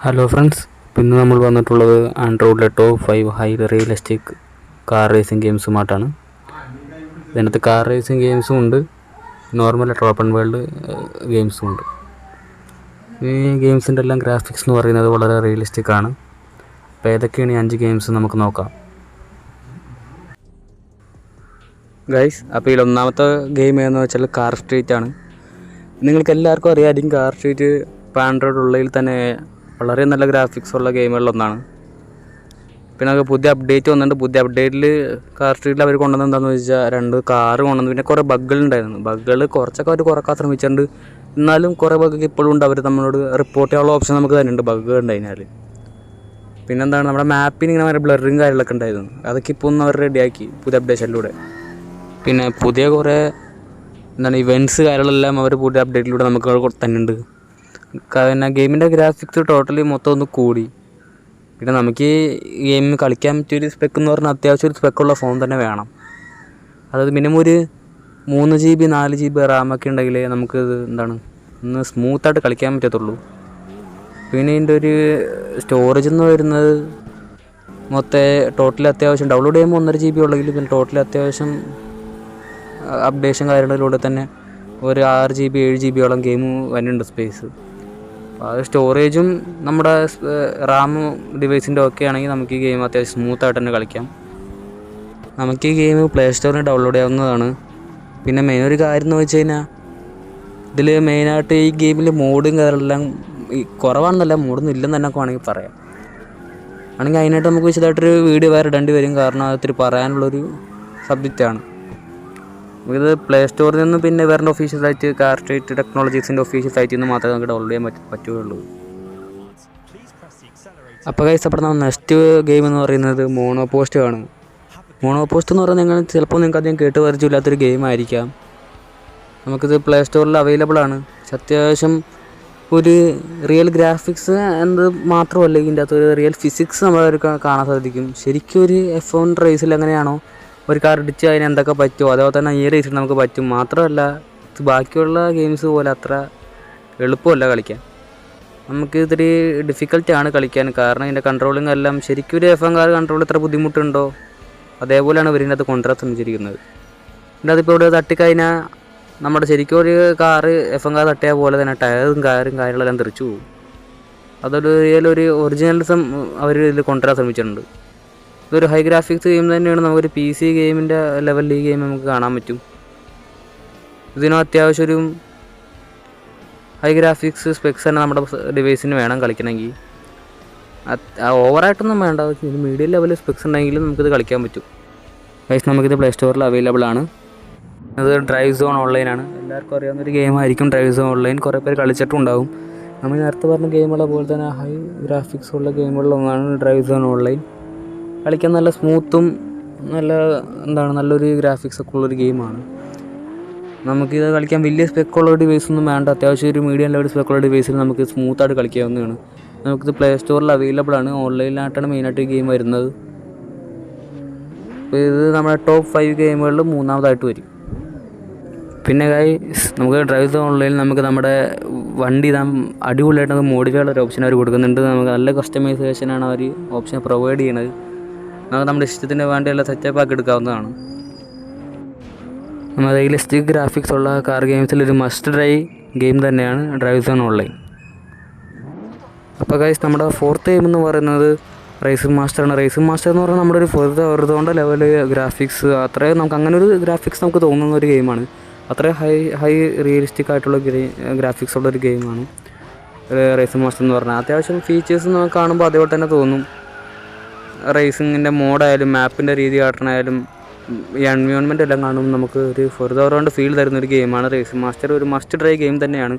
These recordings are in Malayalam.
ഹലോ ഫ്രണ്ട്സ്, ഇന്ന് നമ്മൾ വന്നിട്ടുള്ളത് ആൻഡ്രോയിഡിലെ top 5 high realistic car racing ഗെയിംസുമായിട്ടാണ്. ഇതിനകത്ത് കാർ റേസിംഗ് ഗെയിംസും ഉണ്ട്, നോർമൽ ഓപ്പൺ വേൾഡ് ഗെയിംസും ഉണ്ട്. ഈ ഗെയിംസിൻ്റെ എല്ലാം ഗ്രാഫിക്സ് എന്ന് പറയുന്നത് വളരെ റിയലിസ്റ്റിക് ആണ്. അപ്പോൾ ഏതൊക്കെയാണ് ഈ 5 ഗെയിംസ് നമുക്ക് നോക്കാം. ഗൈസ്, അപ്പോൾ ഇതിൽ ഒന്നാമത്തെ ഗെയിം എന്ന് വെച്ചാൽ കാർ സ്ട്രീറ്റ് ആണ്. നിങ്ങൾക്ക് എല്ലാവർക്കും അറിയാമായിരിക്കും, കാർ സ്ട്രീറ്റ് ഇപ്പോൾ ആൻഡ്രോയിഡ് ഉള്ളതിൽ തന്നെ വളരെ നല്ല ഗ്രാഫിക്സ് ഉള്ള ഗെയിമുകളിലൊന്നാണ്. പിന്നെ അത് പുതിയ അപ്ഡേറ്റ് വന്നിട്ടുണ്ട്. പുതിയ അപ്ഡേറ്റിൽ കാർ സ്ട്രീറ്റിൽ അവർ കൊണ്ടുവന്നത് എന്താണെന്ന് വെച്ചാൽ 2 കാറ് കൊണ്ടുവന്നു. പിന്നെ കുറേ ബഗ്ഗുകളുണ്ടായിരുന്നു. ബഗ്ഗുകൾ കുറച്ചൊക്കെ അവർ കുറക്കാൻ ശ്രമിച്ചിട്ടുണ്ട്. എന്നാലും കുറേ ബഗ്ഗൊക്കെ ഇപ്പോഴും ഉണ്ട്. അവർ നമ്മളോട് റിപ്പോർട്ട് ചെയ്യാനുള്ള ഓപ്ഷൻ നമുക്ക് തരുന്നുണ്ട് ബഗ്ഗ് ഉണ്ട് കഴിഞ്ഞാൽ. പിന്നെന്താണ്, നമ്മുടെ മാപ്പിന് ഇങ്ങനെ ബ്ലറിങ് കാര്യങ്ങളൊക്കെ ഉണ്ടായിരുന്നു. അതൊക്കെ ഇപ്പോൾ ഒന്ന് അവർ റെഡിയാക്കി പുതിയ അപ്ഡേഷനിലൂടെ. പിന്നെ പുതിയ കുറേ ഇവൻറ്റ്സ് കാര്യങ്ങളെല്ലാം അവർ പുതിയ അപ്ഡേറ്റിലൂടെ നമുക്ക് തന്നെയുണ്ട്. പിന്നെ ഗെയിമിൻ്റെ ഗ്രാഫിക്സ് ടോട്ടലി മൊത്തം ഒന്ന് കൂടി. പിന്നെ നമുക്ക് ഈ ഗെയിം കളിക്കാൻ പറ്റിയൊരു സ്പെക്ക് എന്ന് പറഞ്ഞാൽ അത്യാവശ്യം ഒരു സ്പെക്കുള്ള ഫോൺ തന്നെ വേണം. അതായത് മിനിമം ഒരു 3 GB 4 GB റാമൊക്കെ ഉണ്ടെങ്കിൽ നമുക്ക് ഒന്ന് സ്മൂത്തായിട്ട് കളിക്കാൻ പറ്റത്തുള്ളൂ. പിന്നെ ഇതിൻ്റെ ഒരു സ്റ്റോറേജ് എന്ന് വരുന്നത് ടോട്ടലി അത്യാവശ്യം ഡൗൺലോഡ് ചെയ്യുമ്പോൾ 1.5 GB ഉള്ളെങ്കിൽ പിന്നെ ടോട്ടലി അത്യാവശ്യം അപ്ഡേഷൻ കാര്യങ്ങളിലൂടെ തന്നെ ഒരു 6 GB 7 GB ഗെയിം വരുന്നുണ്ട് സ്പേസ്. അത് സ്റ്റോറേജും നമ്മുടെ റാമും ഡിവൈസിൻ്റെ ഒക്കെ ആണെങ്കിൽ നമുക്ക് ഈ ഗെയിം അത്യാവശ്യം സ്മൂത്തായിട്ട് തന്നെ കളിക്കാം. നമുക്ക് ഈ ഗെയിം പ്ലേ സ്റ്റോറിൽ ഡൗൺലോഡ് ചെയ്യാവുന്നതാണ്. പിന്നെ മെയിൻ ഒരു കാര്യം എന്ന് വെച്ച് കഴിഞ്ഞാൽ ഇതിൽ മെയിനായിട്ട് ഈ ഗെയിമിൽ മോഡും കാര്യങ്ങളെല്ലാം കുറവാണെന്നല്ല, മോഡൊന്നും ഇല്ലെന്ന് തന്നെ വേണമെങ്കിൽ പറയാം. ആണെങ്കിൽ അതിനായിട്ട് നമുക്ക് വിശദമായിട്ടൊരു വീഡിയോ വേറെ ഇടേണ്ടി വരും. കാരണം അതൊത്തിരി പറയാനുള്ളൊരു സബ്ജക്റ്റാണ്. ഇത് പ്ലേ സ്റ്റോറിൽ നിന്ന് പിന്നെ വേറെ ഒഫീഷ്യൽ സൈറ്റ് കാർ സ്ട്രീറ്റ് ടെക്നോളജീസിൻ്റെ ഒഫീഷ്യൽ സൈറ്റിൽ നിന്ന് മാത്രമേ നമുക്ക് ഡൗൺലോഡ് ചെയ്യാൻ പറ്റുകയുള്ളൂ. അപ്പോൾ ഗൈസ്, അപ്പോൾ നെക്സ്റ്റ് ഗെയിം എന്ന് പറയുന്നത് മോണോപോസ്റ്റ് ആണ്. മോണോപോസ്റ്റ് എന്ന് പറയുന്നത് ചിലപ്പോൾ നിങ്ങൾക്ക് അധികം കേട്ട് പരിചയമില്ലാത്തൊരു ഗെയിം ആയിരിക്കാം. നമുക്കിത് പ്ലേ സ്റ്റോറിൽ അവൈലബിൾ ആണ്. അത്യാവശ്യം ഒരു റിയൽ ഗ്രാഫിക്സ് എന്നത് മാത്രമല്ല, ഇതിൻ്റെ അകത്ത് ഒരു റിയൽ ഫിസിക്സ് നമ്മളവർക്ക് കാണാൻ സാധിക്കും. ശരിക്കും ഒരു F1 റേസിൽ എങ്ങനെയാണോ ഒരു കാർ ഇടിച്ച് അതിന് എന്തൊക്കെ പറ്റുമോ അതേപോലെ തന്നെ ഈ റേസിൽ നമുക്ക് പറ്റും. മാത്രമല്ല, ബാക്കിയുള്ള ഗെയിംസ് പോലെ അത്ര എളുപ്പമല്ല കളിക്കാൻ. നമുക്ക് ഇത്തിരി ഡിഫിക്കൽട്ടാണ് കളിക്കാൻ. കാരണം ഇതിൻ്റെ കൺട്രോളിങ് എല്ലാം ശരിക്കും ഒരു F1 കാർ കൺട്രോൾ ഇത്ര ബുദ്ധിമുട്ടുണ്ടോ അതേപോലെയാണ് ഇവരിൻ്റെ അത് കൊണ്ടുവരാൻ ശ്രമിച്ചിരിക്കുന്നത്. ഇതിൻ്റെ അതിപ്പോൾ ഇവിടെ തട്ടിക്കഴിഞ്ഞാൽ നമ്മുടെ ശരിക്കും ഒരു കാറ് F1 കാർ തട്ടിയ പോലെ തന്നെ ടയറും കാര്യങ്ങളെല്ലാം തെറിച്ചു പോകും. അതൊരു റിയലൊരു ഒറിജിനലിസം അവർ ഇതിൽ കൊണ്ടുവരാൻ ശ്രമിച്ചിട്ടുണ്ട്. ഇതൊരു ഹൈ ഗ്രാഫിക്സ് ഗെയിം തന്നെയാണ്. നമുക്കൊരു PC ഗെയിമിൻ്റെ ലെവലിൽ ഈ ഗെയിം നമുക്ക് കാണാൻ പറ്റും. ഇതിനും അത്യാവശ്യം ഒരു ഹൈ ഗ്രാഫിക്സ് സ്പെക്സ് തന്നെ നമ്മുടെ ഡിവൈസിന് വേണം കളിക്കണമെങ്കിൽ. ഓവറായിട്ടൊന്നും വേണ്ട, ഒരു മീഡിയം ലെവലിൽ സ്പെക്സ് ഉണ്ടെങ്കിലും നമുക്കിത് കളിക്കാൻ പറ്റും. ഗൈസ്, നമുക്കിത് പ്ലേ സ്റ്റോറിൽ അവൈലബിൾ ആണ്. അത് ഡ്രൈവ് സോൺ ഓൺലൈനാണ്. എല്ലാവർക്കും അറിയാവുന്നൊരു ഗെയിമായിരിക്കും ഡ്രൈവ് സോൺ ഓൺലൈൻ. കുറേ പേര് കളിച്ചിട്ടും ഉണ്ടാകും. നമ്മൾ നേരത്തെ പറഞ്ഞ ഗെയിമുകളെ പോലെ തന്നെ ഹൈ ഗ്രാഫിക്സ് ഉള്ള ഗെയിമുകളിലൊന്നാണ് ഡ്രൈവ് സോൺ ഓൺലൈൻ. കളിക്കാൻ നല്ല സ്മൂത്തും നല്ലൊരു ഗ്രാഫിക്സ് ഒക്കെ ഉള്ളൊരു ഗെയിമാണ്. നമുക്കിത് കളിക്കാൻ വലിയ സ്പെക്കുള്ള ഡിവൈസൊന്നും വേണ്ട. അത്യാവശ്യം ഒരു മീഡിയം ലെവൽ സ്പെക്കുള്ള ഡിവൈസിൽ നമുക്ക് സ്മൂത്തായിട്ട് കളിക്കാവുന്നതാണ്. നമുക്കിത് പ്ലേ സ്റ്റോറിൽ അവൈലബിൾ ആണ്. ഓൺലൈനിലായിട്ടാണ് മെയിനായിട്ട് ഈ ഗെയിം വരുന്നത്. അപ്പോൾ ഇത് നമ്മുടെ ടോപ്പ് 5 ഗെയിമുകളിൽ 3ാമതായിട്ട് വരും. പിന്നെ നമുക്ക് ഡ്രൈവ് ഓൺലൈനിൽ നമുക്ക് നമ്മുടെ വണ്ടി അടിപൊളിയായിട്ട് നമുക്ക് മോഡിഫൈ ഉള്ള ഒരു ഓപ്ഷൻ അവർ കൊടുക്കുന്നുണ്ട്. നമുക്ക് നല്ല കസ്റ്റമൈസേഷനാണ് അവർ ഓപ്ഷൻ പ്രൊവൈഡ് ചെയ്യണത്. നമുക്ക് നമ്മുടെ ഇഷ്ടത്തിന് വേണ്ടിയുള്ള സെറ്റപ്പ് ആക്കി എടുക്കാവുന്നതാണ്. നമ്മൾ റിയലിസ്റ്റിക് ഗ്രാഫിക്സ് ഉള്ള കാർ ഗെയിംസിൽ ഒരു മസ്റ്റ് ട്രൈ ഗെയിം തന്നെയാണ് ഡ്രൈവ് സോൺ ഓൺലൈൻ. അപ്പോൾ ഗൈസ്, നമ്മുടെ 4th ഗെയിം എന്ന് പറയുന്നത് റേസിംഗ് മാസ്റ്ററാണ്. റേസിംഗ് മാസ്റ്റർ എന്ന് പറഞ്ഞാൽ നമ്മുടെ ഒരു ഹൊറിസോണ്ടൽ ലെവൽ ഗ്രാഫിക്സ് അത്രയും നമുക്ക് അങ്ങനെ ഒരു ഗ്രാഫിക്സ് നമുക്ക് തോന്നുന്ന ഒരു ഗെയിമാണ്. അത്രയും ഹൈ റിയലിസ്റ്റിക് ആയിട്ടുള്ള ഗ്രാഫിക്സ് ഉള്ളൊരു ഗെയിമാണ് റേസിംഗ് മാസ്റ്റർ എന്ന് പറഞ്ഞാൽ. അത്യാവശ്യം ഫീച്ചേഴ്സ് നമുക്ക് കാണുമ്പോൾ അതേപോലെ തന്നെ തോന്നും. റേസിങ്ങിൻ്റെ മോഡായാലും മാപ്പിൻ്റെ രീതി കാട്ടണമായാലും ഈ എൻവയോൺമെൻ്റ് എല്ലാം കാണുമ്പോൾ നമുക്ക് ഒരു ഫൊറിസോണ്ട് ഫീൽ തരുന്നൊരു ഗെയിമാണ് റേസിംഗ് മാസ്റ്റർ. ഒരു മസ്റ്റ് ട്രൈ ഗെയിം തന്നെയാണ്.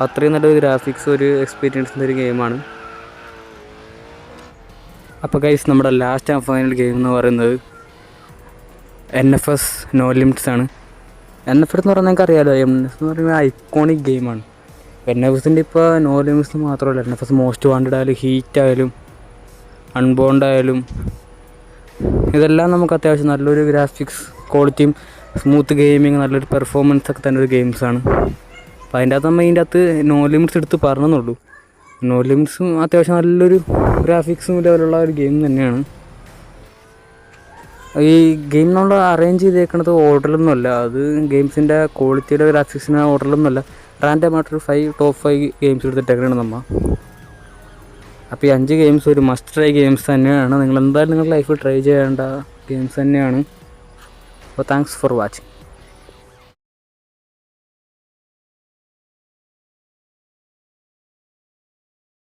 അത്രയും നല്ലൊരു ഗ്രാഫിക്സ് ഒരു എക്സ്പീരിയൻസിൻ്റെ ഒരു ഗെയിമാണ്. അപ്പോൾ ഗൈസ്, നമ്മുടെ ലാസ്റ്റ് ആൻഡ് ഫൈനൽ ഗെയിം എന്ന് പറയുന്നത് NFS നോ ലിമിറ്റ്സ് ആണ്. NFS എന്ന് പറഞ്ഞാൽ നിങ്ങൾക്ക് അറിയാമല്ലോ, NFS എന്ന് പറയുന്നത് ഐക്കോണിക് ഗെയിമാണ്. NFSൻ്റെ ഇപ്പോൾ നോ ലിമിറ്റ്സ് മാത്രമല്ല, NFS മോസ്റ്റ് വാണ്ടഡ് ആയാലും ഹീറ്റ് ആയാലും അൺബോണ്ട് ആയാലും ഇതെല്ലാം നമുക്ക് അത്യാവശ്യം നല്ലൊരു ഗ്രാഫിക്സ് ക്വാളിറ്റിയും സ്മൂത്ത് ഗെയിമിങ് നല്ലൊരു പെർഫോമൻസ് ഒക്കെ തന്നെ ഒരു ഗെയിംസാണ്. അപ്പോൾ അതിൻ്റെ അകത്ത് നമ്മൾ ഇതിൻ്റെ അകത്ത് നോ ലിമിറ്റ്സ് എടുത്ത് പറഞ്ഞെന്നുള്ളൂ. നോ ലിമിറ്റ്സും അത്യാവശ്യം നല്ലൊരു ഗ്രാഫിക്സും ലെവലുള്ള ഒരു ഗെയിം തന്നെയാണ്. ഈ ഗെയിം നമ്മൾ അറേഞ്ച് ചെയ്തേക്കുന്നത് ഓർഡറിലൊന്നുമല്ല, അത് ഗെയിംസിൻ്റെ ക്വാളിറ്റിയുടെ ഗ്രാഫിക്സിന് ഓർഡറിലൊന്നുമല്ല, റാൻഡമായിട്ടൊരു ടോപ്പ് 5 ഗെയിംസ് എടുത്തിട്ടേക്കാണ് നമ്മൾ. അപ്പോൾ ഈ 5 ഗെയിംസ് ഒരു മസ്റ്റ് ട്രൈ ഗെയിംസ് തന്നെയാണ്. നിങ്ങൾ എന്തായാലും നിങ്ങളുടെ ലൈഫിൽ ട്രൈ ചെയ്യേണ്ട ഗെയിംസ് തന്നെയാണ്. അപ്പോൾ താങ്ക്സ് ഫോർ വാച്ചിങ്.